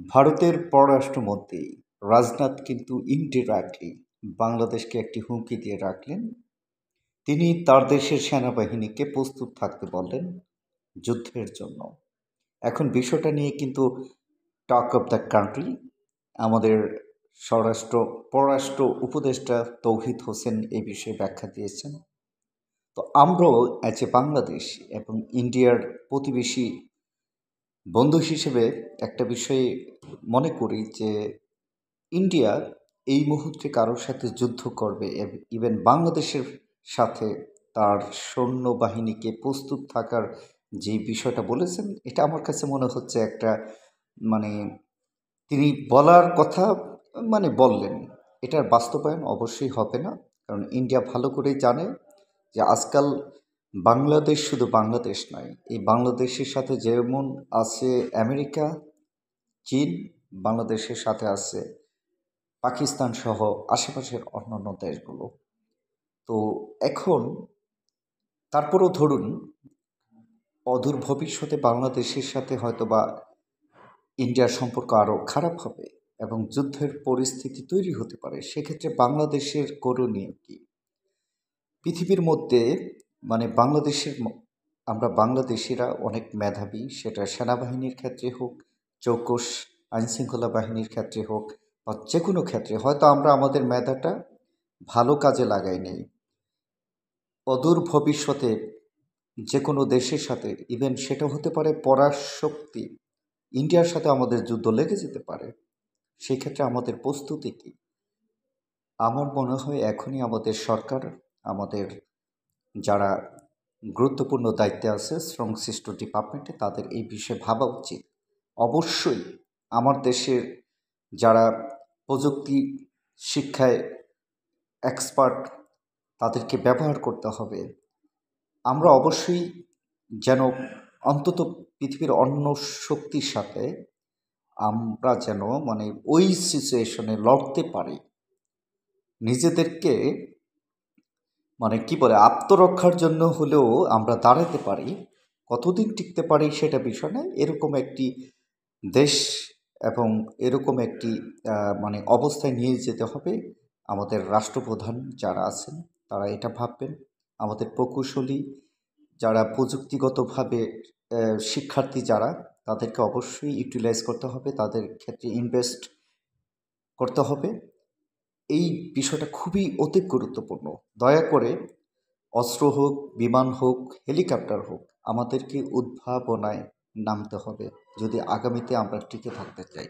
ভারতের পররাষ্ট্রমন্ত্রী রাজনাথ কিন্তু ইনডিরেক্টলি বাংলাদেশকে একটি হুমকি দিয়ে রাখলেন। তিনি তার দেশের সেনাবাহিনীকে প্রস্তুত থাকতে বললেন যুদ্ধের জন্য। এখন বিষয়টা নিয়ে কিন্তু টক অফ দ্য কান্ট্রি। আমাদের পররাষ্ট্র উপদেষ্টা তৌহিদ হোসেন এই বিষয়ে ব্যাখ্যা দিয়েছেন। তো আমরাও অ্যাজ এ বাংলাদেশ এবং ইন্ডিয়ার প্রতিবেশী বন্ধু হিসেবে একটা বিষয় মনে করি যে ইন্ডিয়া এই মুহূর্তে কারোর সাথে যুদ্ধ করবে, ইভেন বাংলাদেশের সাথে তার সৈন্যবাহিনীকে প্রস্তুত থাকার যে বিষয়টা বলেছেন, এটা আমার কাছে মনে হচ্ছে একটা মানে তিনি বলার কথা বললেন। এটার বাস্তবায়ন অবশ্যই হবে না, কারণ ইন্ডিয়া ভালো করেই জানে যে আজকাল বাংলাদেশ শুধু বাংলাদেশ নয়, এই বাংলাদেশের সাথে যেমন আছে আমেরিকা, চীন, বাংলাদেশের সাথে আছে পাকিস্তান সহ আশেপাশের অন্যান্য দেশগুলো। তো এখন তারপরও ধরুন অদূর ভবিষ্যতে বাংলাদেশের সাথে হয়তোবা ইন্ডিয়ার সম্পর্ক আরও খারাপ হবে এবং যুদ্ধের পরিস্থিতি তৈরি হতে পারে। সেক্ষেত্রে বাংলাদেশের করণীয় কী? পৃথিবীর মধ্যে আমরা বাংলাদেশিরা অনেক মেধাবী, সেটা সেনাবাহিনীর ক্ষেত্রে হোক, চৌকস আইনশৃঙ্খলা বাহিনীর ক্ষেত্রে হোক, বা যে কোনো ক্ষেত্রে হয়তো আমরা আমাদের মেধাটা ভালো কাজে লাগাই নেই। অদূর ভবিষ্যতে যে কোনো দেশের সাথে, ইভেন সেটা হতে পারে পরাশক্তি, ইন্ডিয়ার সাথে আমাদের যুদ্ধ লেগে যেতে পারে। সেক্ষেত্রে আমাদের প্রস্তুতি কী? আমার মনে হয় এখনই আমাদের সরকার, আমাদের যারা গুরুত্বপূর্ণ দায়িত্বে আছে সংশ্লিষ্ট ডিপার্টমেন্টে, তাদের এই বিষয়ে ভাবা উচিত। অবশ্যই আমার দেশের যারা প্রযুক্তি শিক্ষায় এক্সপার্ট, তাদেরকে ব্যবহার করতে হবে। আমরা অবশ্যই যেন অন্তত পৃথিবীর অন্য শক্তির সাথে আমরা যেন ওই সিচুয়েশনে লড়তে পারি, নিজেদেরকে আত্মরক্ষার জন্য হলেও আমরা দাঁড়াতে পারি। কতদিন টিকতে পারি সেটা বিষয় নয়, এরকম একটি দেশ এবং এরকম একটি অবস্থায় নিয়ে যেতে হবে। আমাদের রাষ্ট্রপ্রধান যারা আছেন তারা এটা ভাববেন। আমাদের প্রকৌশলী যারা প্রযুক্তিগতভাবে শিক্ষার্থী যারা, তাদেরকে অবশ্যই ইউটিলাইজ করতে হবে, তাদের ক্ষেত্রে ইনভেস্ট করতে হবে। এই বিষয়টা খুবই অতি গুরুত্বপূর্ণ। দয়া করে অস্ত্র হোক, বিমান হোক, হেলিকপ্টার হোক, আমাদেরকে উদ্ভাবনায় নামতে হবে যদি আগামীতে আমরা টিকে থাকতে চাই।